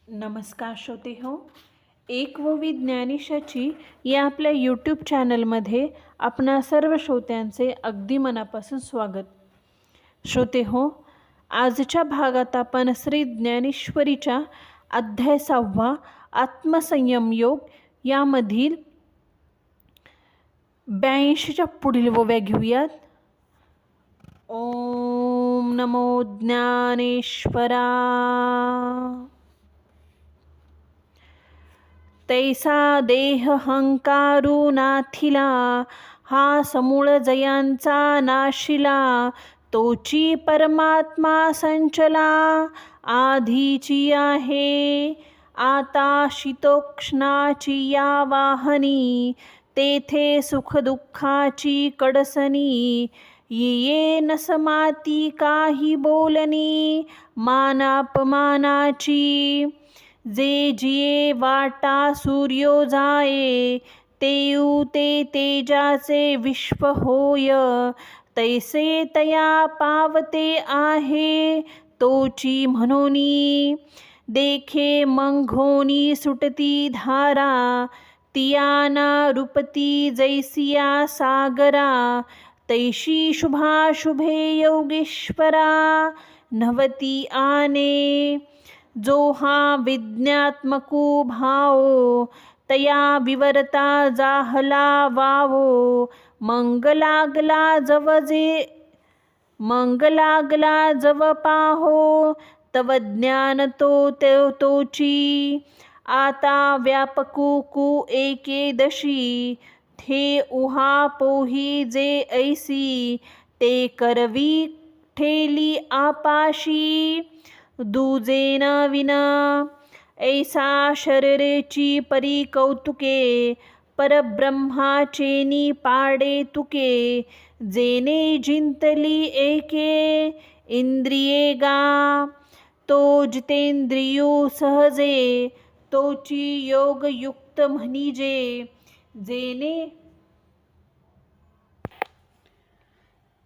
नमस्कार श्रोते हो. एक व विज्ञानिशाची या आपल्या यूट्यूब चॅनलमध्ये आपणा सर्व श्रोत्यांचे अगदी मनापासून स्वागत. श्रोते हो, आजच्या भागात आपण श्री ज्ञानेश्वरीच्या अध्याय 6 आत्मसंयम योग यामधील 82च्या पुढील ओव्या घेऊयात. ओम नमो ज्ञानेश्वरा. तैसा देह हंकारू नाथिला, हा समूळ जयांचा नाशिला. तोची परमात्मा संचला, आधीची आहे आता शीतोष्णाची या वाहनी. तेथे सुखदुःखाची कडसनी, ये नसमाती काही बोलणी. मानापमानाची जे जिये वाटा सूर्यो जाये, तेऊ ते तेजाचे विश्व होय. तैसे तया पावते आहे तोची म्हणोनी. देखे मंघोनी सुटती धारा, तियाना रूपती जैसिया सागरा. तैशी शुभाशुभे योगेश्वरा, नवती आने. जो हा विज्ञात्मको भावो, तया विवरता जाहला वावो. मंगलागला जव पाहो, तव ज्ञान तोची. आता व्यापकू एकेदशी, थे उहा पोही जे ऐसी. ते करवी ठेली आपाशी, दुजेन विना. ऐसा शरीरेची परी कौतुके, परब्रह्माचेनी पाडे तुके. जेने जिंतली एके इंद्रिये गा, तो जितेंद्रियो सहजे. तोची योगयुक्त म्हणिजे.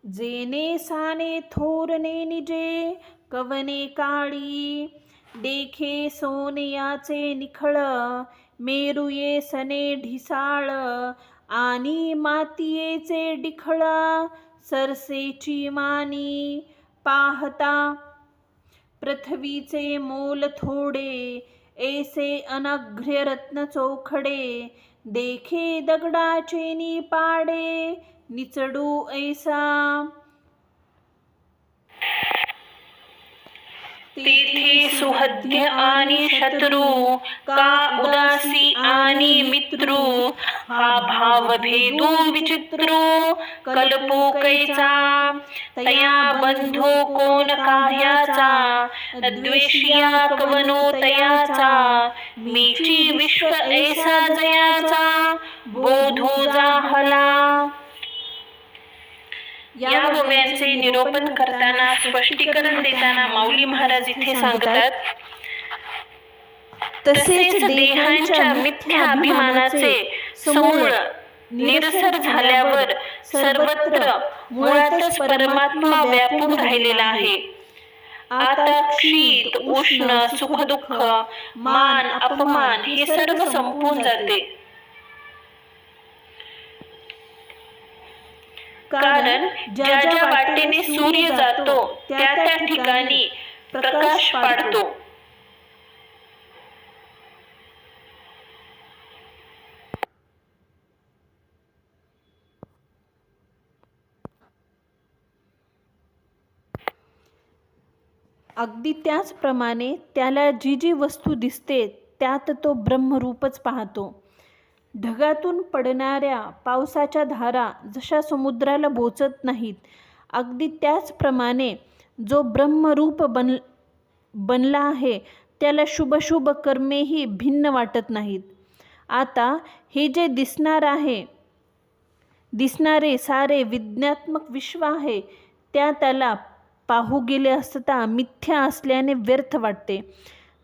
जेने साने थोरणे निजे, कवने काळी. देखे सोनयाचे निखळ, मेरुये सने ढिसाळ. आणि मातीयेचे डिखळ, सरसेची मानी. पाहता पृथ्वीचे मोल थोडे, ऐसे अनघ्र्य रत्न चोखडे. देखे दगडाचेनी पाडे, निचडू ऐसा. तेथे सुहद्य आणि शत्रू, का उदासी आणि मित्रू. हा भाव भेदू विचित्रू, कल्पू कैचा. तया बंधू कोण काह्याचा, द्वेषिया कवनो तयाचा. मीची विश्व ऐसा जयाचा, बोधू जाहला. या ओव्यांचे निरूपण करताना, स्पष्टीकरण देताना माऊली महाराज इथे सांगतात, तसेच देहांच्या मिथ्या अभिमानाचे समूळ निरसर झाल्यावर सर्वत्र मुळातच परमात्मा व्यापून राहिलेला आहे. आता शीत उष्ण सुखदुःख मान अपमान हे सर्व संपून जाते. कारण ज्या ज्या वाटेने सूर्य जातो त्या त्या ठिकाणी प्रकाश पाडतो. अगदी त्याचप्रमाणे त्याला जी जी वस्तू दिसते त्यात तो ब्रह्मरूपच पाहतो. ढगातून पडणाऱ्या पावसाच्या धारा जशा समुद्राला बोचत नाहीत, अगदी त्याचप्रमाणे जो ब्रह्मरूप बनला आहे त्याला शुभशुभ कर्मेही भिन्न वाटत नाहीत. आता हे जे दिसणारे सारे विज्ञात्मक विश्व आहे त्याला पाहू गेले असता मिथ्या असल्याने व्यर्थ वाटते.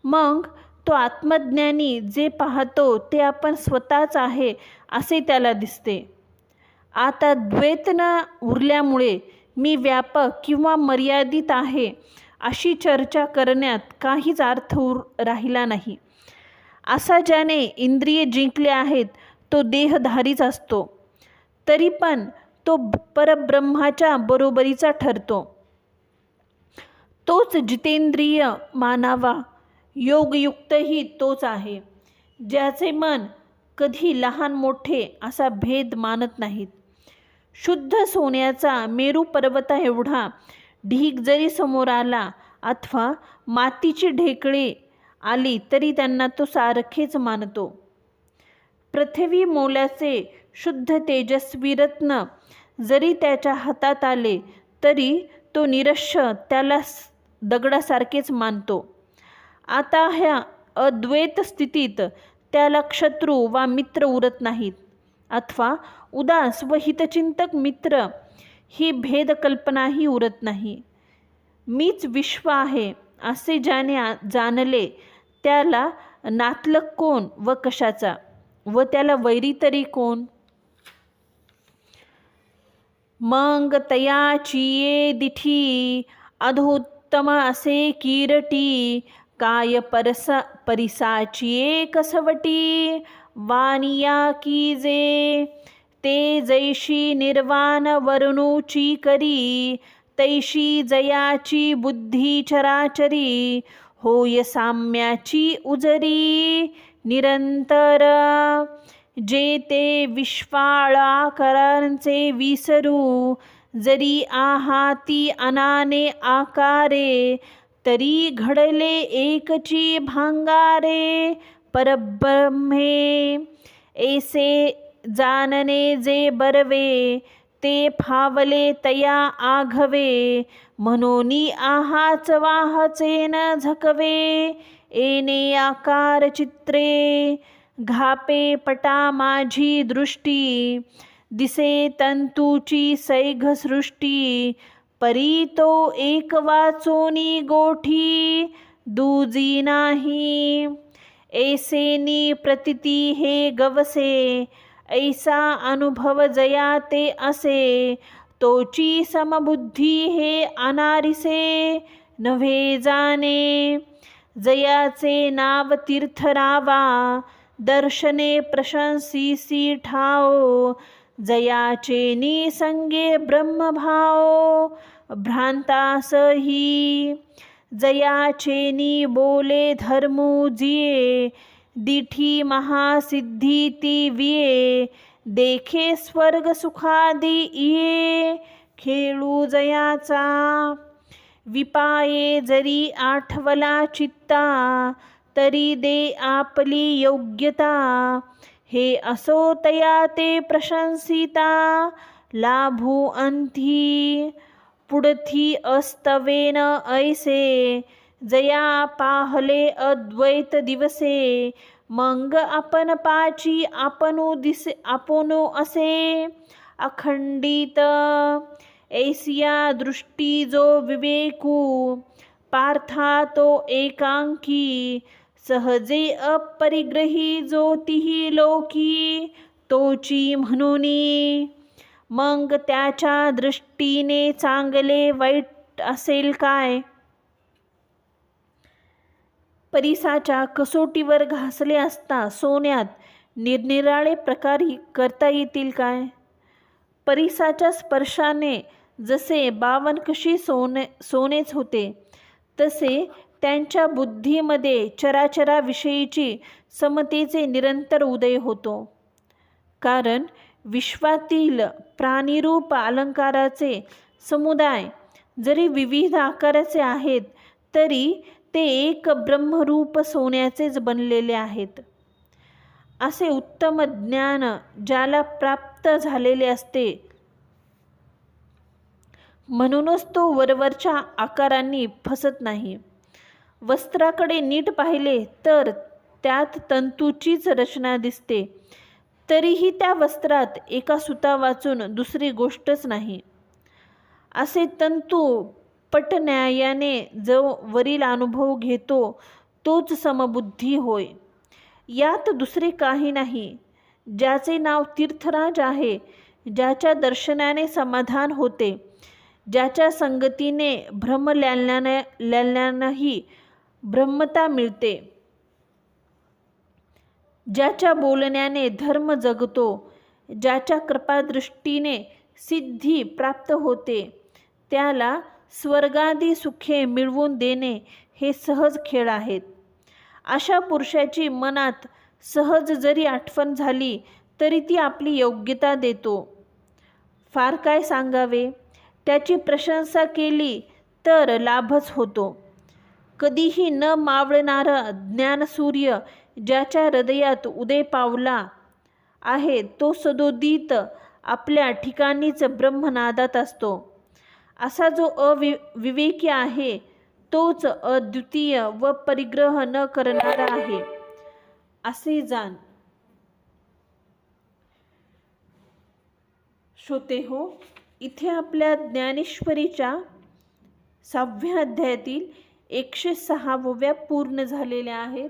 मग तो आत्मज्ञानी जे पाहतो ते आपण स्वतःच आहे असे त्याला दिसते. आता द्वैत न उरल्यामुळे मी व्यापक किंवा मर्यादित आहे अशी चर्चा करण्यात काहीच अर्थ राहिला नाही. असा ज्याने इंद्रिये जिंकले आहेत तो देहधारीच असतो, तरी पण तो परब्रह्माच्या बरोबरीचा ठरतो. तोच जितेंद्रिय मानावा, योगयुक्तही तोच आहे, ज्याचे मन कधी लहान मोठे असा भेद मानत नाहीत. शुद्ध सोन्याचा मेरू पर्वता एवढा ढीग जरी समोर आला अथवा मातीची ढेकळे आली तरी त्यांना तो सारखेच मानतो. पृथ्वी मोलाचे शुद्ध तेजस्वी रत्न जरी त्याच्या हातात आले तरी तो निरश्य त्याला दगडासारखेच मानतो. आता ह्या अद्वैत स्थितीत त्याला शत्रू वा मित्र उरत नाहीत, अथवा उदास व हितचिंतक मित्र ही भेदकल्पनाही उरत नाही. मीच विश्व आहे असे ज्याने जाणले त्याला नातलग कोण व कशाचा, व त्याला वैरी तरी कोण. मग तयाची ये दिठी अधोत्तम असे किरटी, काय परिसाची एक कसवटी, वानिया की जे ते जैशी निर्वाण वरुणूची करी, तैशी जयाची बुद्धी चराचरी, होय साम्याची उजरी निरंतर. जे ते विश्वाळाकारांचे विसरू, जरी आहाती अनाने आकारे, तरी घडले एकची भांगारे. परब्रह्मे ऐसे जानने जे बरवे, ते फावले तया आघवे, म्हणूनी आहाच वाहचे न झकवे. येणे आकार चित्रे घापे पटा माझी दृष्टी, दिसे तंतूची सैघ सृष्टी, परी तो एक वाचोनी गोठी दूजी नाही. ऐसेनी प्रतिती हे गवसे, ऐसा अनुभव जया ते असे, तोची समबुद्धी हे अनारिसे नव्हे जाणे. जयाचे नाव तीर्थरावा, दर्शने प्रशंसिसी ठाओ, जयाचे निसंगे ब्रह्मभाव भ्रांतासही. जयाचे नि बोले धर्मू जिये, दिठी महासिद्धी ती विये, देखे स्वर्ग सुखादी इये, खेळू जयाचा. विपाये जरी आठवला चित्ता, तरी दे आपली योग्यता, हे असो तया ते प्रशंसिता, लाभू अंती. पुढथी अस्तवेन ऐसे, जया पाहले अद्वैत दिवसे, मग आपण पाची आपणू असे अखंडित. ऐसिया दृष्टी जो विवेकू, पार्था तो एकांकी, सहजे अपरिग्रही जो तिही लोकी, तोची म्हणूनी. मग त्याच्या दृष्टीने चांगले वाईट असेल काय. परिसाच्या कसोटीवर घासले असता सोन्यात निरनिराळे प्रकार करता येतील काय. परिसाच्या स्पर्शाने जसे बावनकशी सोनेच होते, तसे त्यांच्या बुद्धीमध्ये चराचराविषयीची समतेचे निरंतर उदय होतो. कारण विश्वातील प्राणिरूप अलंकाराचे समुदाय जरी विविध आकाराचे आहेत, तरी ते एक ब्रह्मरूप सोन्याचेच बनलेले आहेत. असे उत्तम ज्ञान ज्याला प्राप्त झालेले असते, म्हणूनच तो वरवरच्या आकारांनी फसत नाही. वस्त्राकडे नीट पाहिले तर त्यात तंतूचीच रचना दिसते, तरीही त्या वस्त्रात एका सुतावाचून दुसरी गोष्टच नाही. असे तंतू पटन्यायाने जो वरील अनुभव घेतो तोच समबुद्धी होय. यात दुसरे काही नाही. ज्याचे नाव तीर्थराज आहे, ज्याच्या दर्शनाने समाधान होते, ज्याच्या संगतीने ल्याल्यानंही ब्रह्मता मिळते, ज्याच्या बोलण्याने धर्म जगतो, ज्याच्या कृपादृष्टीने सिद्धी प्राप्त होते, त्याला स्वर्गादी सुखे मिळवून देणे हे सहज खेळ आहेत. अशा पुरुषाची मनात सहज जरी आठवण झाली तरी ती आपली योग्यता देतो. फार काय सांगावे, त्याची प्रशंसा केली तर लाभच होतो. कधीही न मावळणारा ज्ञानसूर्य ज्याच्या हृदयात उदय पावला आहे तो सदोदित आपल्या ठिकाणीच ब्रह्मनादात असतो. असा जो अविवेकी आहे तोच अद्वितीय व परिग्रह न करणारा आहे, असे जाण. श्रोते हो, इथे आपल्या ज्ञानेश्वरीच्या 6व्या अध्यायातील 106व्या पूर्ण झालेल्या आहेत.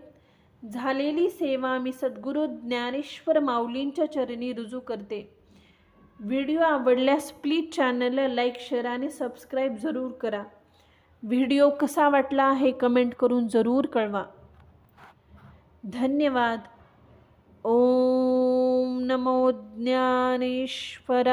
झालेली सेवा मी सद्गुरू ज्ञानेश्वर माऊलींच्या चरणी रुजू करते. व्हिडिओ आवडल्यास प्लीज चॅनलला लाईक, शेअर आणि सबस्क्राईब जरूर करा. व्हिडिओ कसा वाटला हे कमेंट करून जरूर कळवा. धन्यवाद. ओम नमो ज्ञानेश्वराय.